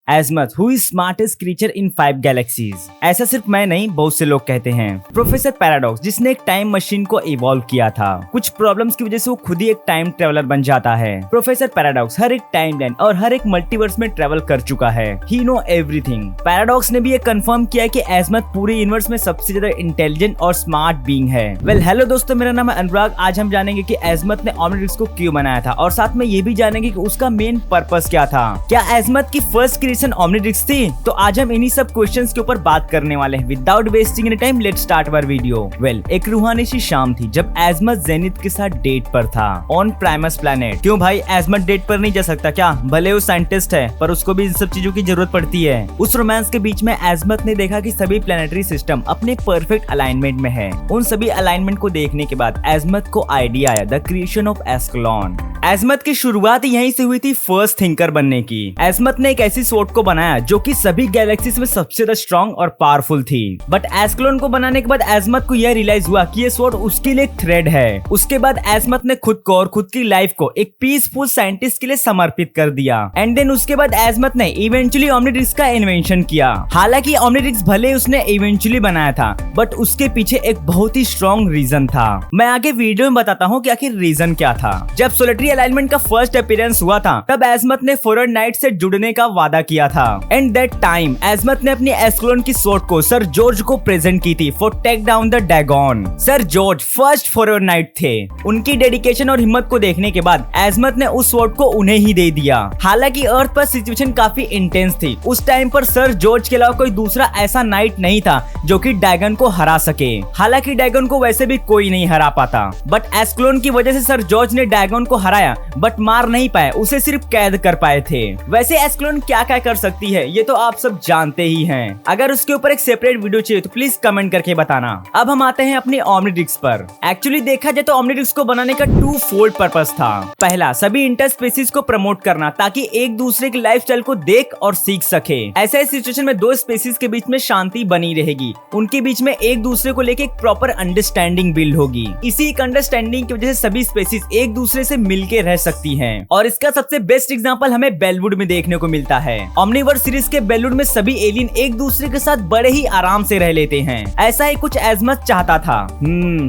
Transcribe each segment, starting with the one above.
एजमत who is smartest creature in 5 galaxies. ऐसा सिर्फ मैं नहीं, बहुत से लोग कहते हैं। प्रोफेसर पैराडॉक्स, जिसने एक टाइम मशीन को इवॉल्व किया था, कुछ प्रॉब्लम्स की वजह से वो खुद ही एक टाइम ट्रेवलर बन जाता है। प्रोफेसर पैराडॉक्स हर एक टाइम लाइन और हर एक मल्टीवर्स में ट्रेवल कर चुका है। ही नो एवरीथिंग। पैराडॉक्स ने भी ये कंफर्म किया है कि एजमत पूरे यूनिवर्स में सबसे ज्यादा इंटेलिजेंट और स्मार्ट बीइंग है। वेल हेलो दोस्तों, मेरा नाम है अनुराग। आज हम जानेंगे कि एजमत ने ओमनिट्रिक्स को क्यों बनाया था और साथ में ये भी जानेंगे कि उसका मेन पर्पस क्या था। क्या एजमत की फर्स्ट क्रिएशन ओमनिट्रिक्स थी? तो आज हम इन्हीं सब क्वेश्चंस के ऊपर बात करने वाले हैं। Without wasting any time, let's start our video. Well, एक रूहानी सी शाम थी जब एजमत जेनिथ के साथ डेट पर था ऑन प्राइमस प्लैनेट। क्यों भाई, एजमत डेट पर नहीं जा सकता क्या? भले वो साइंटिस्ट है पर उसको भी इन सब चीजों की जरूरत पड़ती है। उस रोमांस के बीच में एजमत ने देखा कि सभी प्लैनेटरी सिस्टम अपने परफेक्ट अलाइनमेंट में है। उन सभी अलाइनमेंट को देखने के बाद एजमत को आइडिया आया, द क्रिएशन ऑफ एस्कलोन। एजमत की शुरुआत यहीं से हुई थी फर्स्ट थिंकर बनने की। एजमत ने एक ऐसी स्वॉर्ड को बनाया जो कि सभी गैलेक्सीज में सबसे ज्यादा स्ट्रॉन्ग और पावरफुल थी। बट एस्कलोन को बनाने के बाद एजमत को यह रियलाइज हुआ कि ये स्वॉर्ड उसके लिए एक थ्रेड है। उसके बाद एजमत ने खुद को और खुद की लाइफ को एक पीसफुल साइंटिस्ट के लिए समर्पित कर दिया। एंड देन उसके बाद एजमत ने इवेंचुअली ओमनिट्रिक्स का इन्वेंशन किया। हालांकि ओमनिट्रिक्स भले उसने इवेंचुअली बनाया था बट उसके पीछे एक बहुत ही स्ट्रॉन्ग रीजन था। मैं आगे वीडियो में बताता हूँ कि आखिर रीजन क्या था। जब सोलेटरी अलाइनमेंट का फर्स्ट अपीयरेंस हुआ था तब एजमत ने फॉरवर्ड नाइट से जुड़ने का वादा किया था। एंड दैट टाइम एजमत ने अपनी एस्कलोन की स्वॉर्ड को सर जॉर्ज को प्रेजेंट की थी for take down the dragon. Sir George first forward knight थे। उनकी डेडिकेशन और हिम्मत को देखने के बाद एजमत ने उस स्वॉर्ड को उन्हें ही दे दिया। हालांकि अर्थ पर सिचुएशन काफी इंटेंस थी। उस टाइम पर सर जॉर्ज के अलावा कोई दूसरा ऐसा नाइट नहीं था जो कि डैगन को हरा सके। हालांकि डैगन को वैसे भी कोई नहीं हरा पाता, बट एस्कलोन की वजह से सर जॉर्ज ने डैगन को हराया बट मार नहीं पाए, उसे सिर्फ कैद कर पाए थे। वैसे एस्कलोन क्या क्या कर सकती है ये तो आप सब जानते ही हैं। अगर उसके ऊपर एक सेपरेट वीडियो चाहिए तो प्लीज कमेंट करके बताना। अब हम आते हैं अपनी ओमनिट्रिक्स पर। एक्चुअली देखा जाए तो ओमनिट्रिक्स को बनाने का 2 फोल्ड पर्पस था। पहला, सभी इंटर स्पीसीज को प्रमोट करना ताकि एक दूसरे की लाइफस्टाइल को देख और सीख सके। ऐसे सिचुएशन में 2 स्पीसीज के बीच में शांति बनी रहेगी। उनके बीच में एक दूसरे को लेके एक प्रॉपर अंडरस्टैंडिंग बिल्ड होगी। इसी एक अंडरस्टैंडिंग की वजह से सभी स्पीसीज एक दूसरे से मिलके रह सकती हैं। और इसका सबसे बेस्ट एग्जांपल हमें बेलवुड में देखने को मिलता है। ओमनिवर्स सीरीज के बेलवुड में सभी एलियन एक दूसरे के साथ बड़े ही आराम से रह लेते हैं। ऐसा ही कुछ एजमत चाहता था।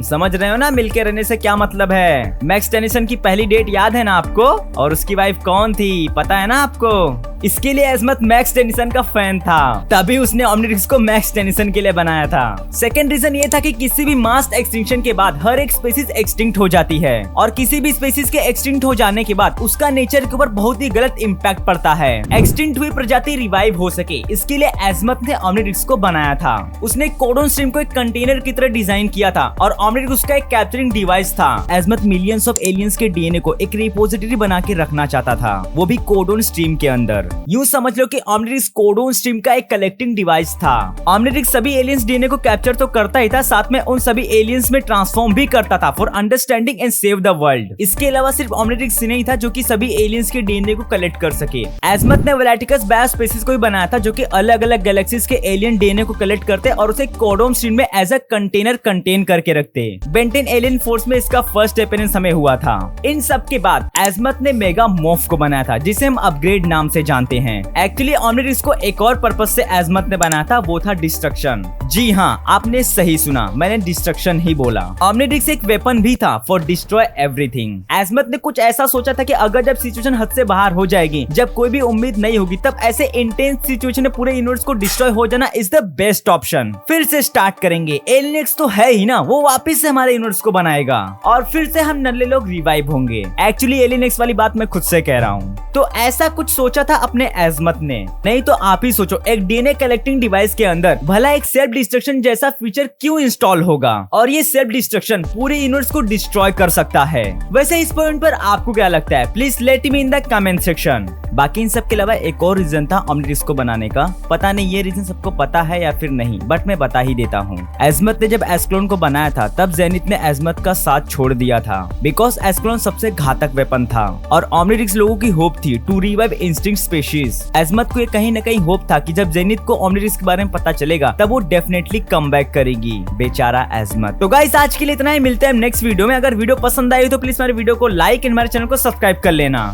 समझ रहे हो ना मिलके रहने से क्या मतलब है? मैक्स टेनिसन की पहली डेट याद है ना आपको? और उसकी वाइफ कौन थी पता है ना आपको? इसके लिए एजमत मैक्स टेनिसन का फैन था, तभी उसने ओमनिट्रिक्स को मैक्स टेनिसन के लिए बनाया था। सेकंड रीजन ये था कि किसी भी मास एक्सटिंक्शन के बाद हर एक स्पीसीज एक्सटिंक्ट हो जाती है और किसी भी स्पीसीज के एक्सटिंक्ट हो जाने के बाद उसका नेचर के ऊपर बहुत ही गलत इम्पैक्ट पड़ता है। एक्सटिंक्ट हुई प्रजाति रिवाइव हो सके, इसके लिए एजमत ने ओमनिट्रिक्स को बनाया था। उसने कोडोन स्ट्रीम को एक कंटेनर की तरह डिजाइन किया था और ओमनिट्रिक्स उसका एक कैप्चरिंग डिवाइस था। एजमत मिलियंस ऑफ एलियंस के डीएनए को एक रिपोजिटरी बना के रखना चाहता था, वो भी कोडोन स्ट्रीम के अंदर। यूं समझ लो कि ओमनिट्रिक्स कोडोन स्ट्रीम का एक कलेक्टिंग डिवाइस था। ओमनिट्रिक्स सभी एलियंस डीएनए को कैप्चर तो करता ही था, साथ में उन सभी एलियंस में ट्रांसफॉर्म भी करता था for understanding and save the world. इसके अलावा सिर्फ ओमनिट्रिक्स ही नहीं था जो कि सभी एलियंस के डीएनए को कलेक्ट कर सके। एजमत ने वेलाटिकस बायोस्पेसिस को भी बनाया था जो कि अलग अलग गैलेक्सीज के एलियन डीएनए को कलेक्ट करते और उसे कोडोन स्ट्रीम में एज अ कंटेनर कंटेन करके रखते। बेंटेन एलियन फोर्स में इसका फर्स्ट अपीयरेंस हमें हुआ था। इन सब के बाद एजमत ने मेगा मॉर्फ को बनाया था जिसे हम अपग्रेड नाम से जानते हैं। एक्चुअली ओमनिट्रिक्स को एक और पर्पस से एजमत ने बनाया था, वो था डिस्ट्रक्शन। जी हाँ, आपने सही सुना, मैंने डिस्ट्रक्शन ही बोला। ओमनिट्रिक्स एक वेपन भी था फॉर डिस्ट्रॉय एवरीथिंग। एजमत ने कुछ ऐसा सोचा था कि अगर जब सिचुएशन हद से बाहर हो जाएगी, जब कोई भी उम्मीद नहीं होगी, तब ऐसे इंटेंस सिचुएशन में पूरे यूनिवर्स को डिस्ट्रॉय हो जाना इज द बेस्ट ऑप्शन। फिर से स्टार्ट करेंगे, एलियन तो है ही ना, वो वापस से हमारे यूनिवर्स को बनाएगा और फिर से हम नल्ले लोग रिवाइव होंगे। एक्चुअली एलियन वाली बात मैं खुद से कह रहा हूँ। तो ऐसा कुछ सोचा था अपने एजमत ने। नहीं तो आप ही सोचो, एक डीएनए कलेक्टिंग डिवाइस के अंदर भला एक सेल्फ डिस्ट्रक्शन जैसा फीचर क्यों इंस्टॉल होगा? और ये सेल्फ डिस्ट्रक्शन पूरे यूनिवर्स को डिस्ट्रॉय कर सकता है। वैसे इस पॉइंट पर आपको क्या लगता है? Please let me in the comment section. बाकी इन सब के अलावा एक और रीजन था ओमनिट्रिक्स को बनाने का। पता नहीं ये रीजन सबको पता है या फिर नहीं, बट मैं बता ही देता हूँ। एजमत ने जब एस्कलोन को बनाया था तब जेनिथ ने एजमत का साथ छोड़ दिया था बिकॉज एस्कलोन सबसे घातक वेपन था और ओमनिट्रिक्स लोगों की होप थी टू रिवाइव इंस्टिंक्ट स्पीशीज। एजमत को ये कहीं न कहीं होप था कि जब जेनिथ को ओमनिट्रिक्स के बारे में पता चलेगा तब वो डेफिनेटली कम बैक करेगी। बेचारा एजमत। तो गाइस आज के लिए इतना ही, मिलते हैं नेक्स्ट वीडियो में। अगर वीडियो पसंद आई तो प्लीज हमारे वीडियो को लाइक एंड हमारे चैनल को सब्सक्राइब कर लेना।